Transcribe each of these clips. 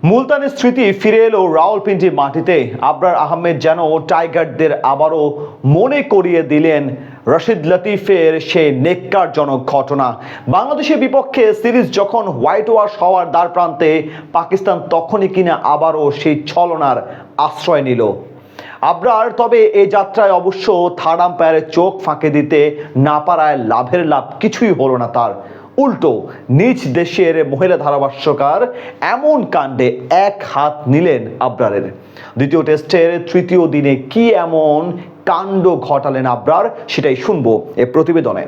মুলতানের স্মৃতি ফিরে এলো রাওয়ালপিন্ডির মাটিতে। আবরার আহমেদ যেন টাইগারদের আবারও মনে করিয়ে দিলেন রশিদ লতিফের সেই নেক্কারজনক ঘটনা। বাংলাদেশের বিপক্ষে সিরিজ যখন হোয়াইট ওয়াশ হওয়ার দ্বারপ্রান্তে, পাকিস্তান তখনই কিনা আবারও সেই ছলনার আশ্রয় নিল আবরার। তবে এই যাত্রায় অবশ্য থার্ড আম্পায়ারের চোখ ফাঁকে দিতে না পারায় লাভের লাভ কিছুই হলো না তার। উল্টো নিজ দেশের মহিলা ধারাভাষ্যকার এমন কাণ্ডে এক হাত নিলেন আবরারের। দ্বিতীয় টেস্টের তৃতীয় দিনে কি এমন কাণ্ড ঘটালেন আবরার, সেটাই শুনবো এ প্রতিবেদনে।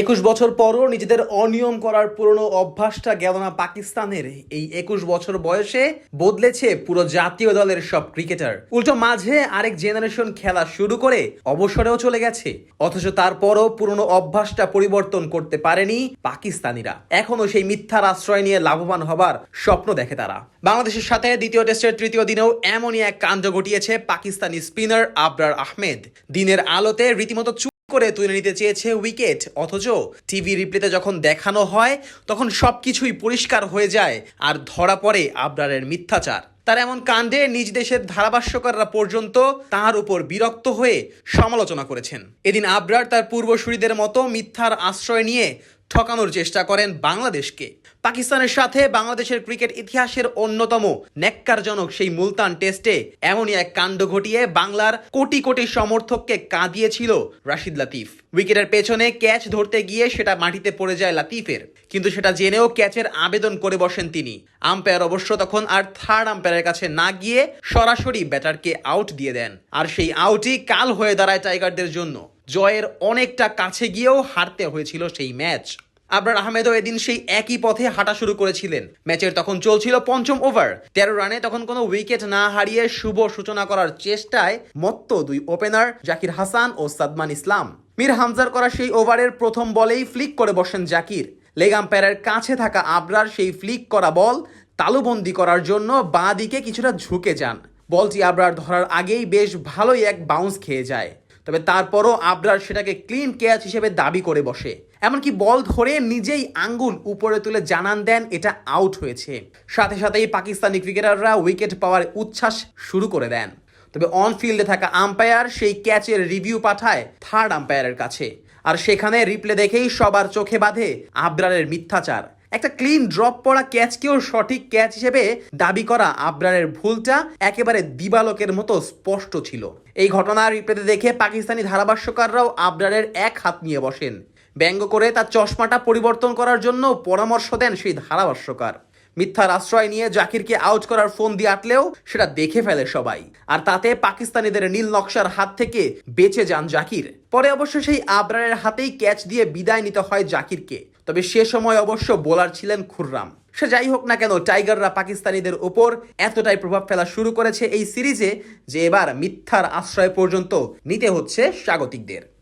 21 বছর পরও নিজেদের অনিয়ম করার পুরনো অভ্যাসটা গেল না পাকিস্তানের। এই 21 বছর বয়সে বদলেছে পুরো জাতীয় দলের সব ক্রিকেটার। উল্টো মাঝে আরেক জেনারেশন খেলা শুরু করে অবসরেও চলে গেছে, অথচ তারপরও পুরনো অভ্যাসটা পরিবর্তন করতে পারেনি পাকিস্তানিরা। এখনো সেই মিথ্যার আশ্রয় নিয়ে লাভবান হবার স্বপ্ন দেখে তারা। বাংলাদেশের সাথে দ্বিতীয় টেস্টের তৃতীয় দিনেও এমনই এক কাণ্ড ঘটিয়েছে পাকিস্তানি স্পিনার আবরার আহমেদ। দিনের আলোতে রীতিমতো করে তুলে নিতে চেয়েছে উইকেট, অথচ টিভি রিপ্লেতে যখন দেখানো হয় তখন সবকিছুই পরিষ্কার হয়ে যায় আর ধরা পড়ে আবরারের মিথ্যাচার। তার এমন কাণ্ডে নিজ দেশের ধারাভাষ্যকাররা পর্যন্ত তার উপর বিরক্ত হয়ে সমালোচনা করেছেন। এদিন আবরার তার পূর্বসূরীদের মতো মিথ্যার আশ্রয় নিয়ে ঠকানোর চেষ্টা করেন বাংলাদেশকে। পাকিস্তানের সাথে বাংলাদেশের ক্রিকেট ইতিহাসের অন্যতম ন্যাক্কারজনক সেই মুলতান টেস্টে এমনই এক কাণ্ড ঘটিয়ে বাংলার কোটি কোটি সমর্থককে কাঁদিয়েছিল রাশিদ লতিফ। উইকেটের পেছনে ক্যাচ ধরতে গিয়ে সেটা মাটিতে পড়ে যায় লতিফের, কিন্তু সেটা জেনেও ক্যাচের আবেদন করে বসেন তিনি। আম্পায়ার অবশ্য তখন আর থার্ড আম্পায়ারের কাছে না গিয়ে সরাসরি ব্যাটারকে আউট দিয়ে দেন, আর সেই আউটই কাল হয়ে দাঁড়ায় টাইগারদের জন্য। জয়ের অনেকটা কাছে গিয়েও হারতে হয়েছিল সেই ম্যাচ। আবরার আহমেদও এদিন সেই একই পথে হাঁটা শুরু করেছিলেন। ম্যাচের তখন চলছিল পঞ্চম ওভার, 13 রানে তখন কোনো উইকেট না হারিয়ে শুভ সূচনা করার চেষ্টায় মত্ত দুই ওপেনার জাকির হাসান ও সাদমান ইসলাম। মীর হামজার করা সেই ওভারের প্রথম বলেই ফ্লিক করে বসেন জাকির। লেগ আম্পায়ারের কাছে থাকা আবরার সেই ফ্লিক করা বল তালুবন্দি করার জন্য বাঁ দিকে কিছুটা ঝুঁকে যান। বলটি আবরার ধরার আগেই বেশ ভালোই এক বাউন্স খেয়ে যায়, তবে তারপরও আবরার সেটাকে ক্লিন ক্যাচ হিসেবে দাবি করে বসে। এমনকি বল ধরে নিজেই আঙ্গুল উপরে তুলে জানান দেন এটা আউট হয়েছে। সাথে সাথেই পাকিস্তানি ক্রিকেটাররা উইকেট পাওয়ার উচ্ছ্বাস শুরু করে দেন। তবে অন ফিল্ডে থাকা আম্পায়ার সেই ক্যাচের রিভিউ পাঠায় থার্ড আম্পায়ারের কাছে, আর সেখানে রিপ্লে দেখেই সবার চোখে বাঁধে আবরারের মিথ্যাচার। একটা ক্লিন ড্রপ পড়া ক্যাচকেও সঠিক ক্যাচ হিসেবে দাবি করা আবরারের ভুলটা একেবারে দিবালোকের মতো স্পষ্ট ছিল। এই ঘটনা রিপ্লেতে দেখে পাকিস্তানি ধারাভাষ্যকাররাও আবরারের এক হাত নিয়ে বসেন। ব্যঙ্গ করে তার চশমাটা পরিবর্তন করার জন্য পরামর্শ দেন সেই ধারাভাষ্যকার। মিথ্যার আশ্রয় নিয়ে জাকিরকে আউট করার ফোন দিয়ে আটলেও সেটা দেখে ফেলে সবাই, আর তাতে পাকিস্তানিদের নীল নকশার হাত থেকে বেঁচে যান জাকির। পরে অবশ্য সেই আবরারের হাতেই ক্যাচ দিয়ে বিদায় নিতে হয় জাকিরকে। তবে সে সময় অবশ্য বোলার ছিলেন খুররাম। সে যাই হোক না কেন, টাইগাররা পাকিস্তানিদের উপর এতটাই প্রভাব ফেলা শুরু করেছে এই সিরিজে যে এবার মিথ্যার আশ্রয় পর্যন্ত নিতে হচ্ছে স্বাগতিকদের।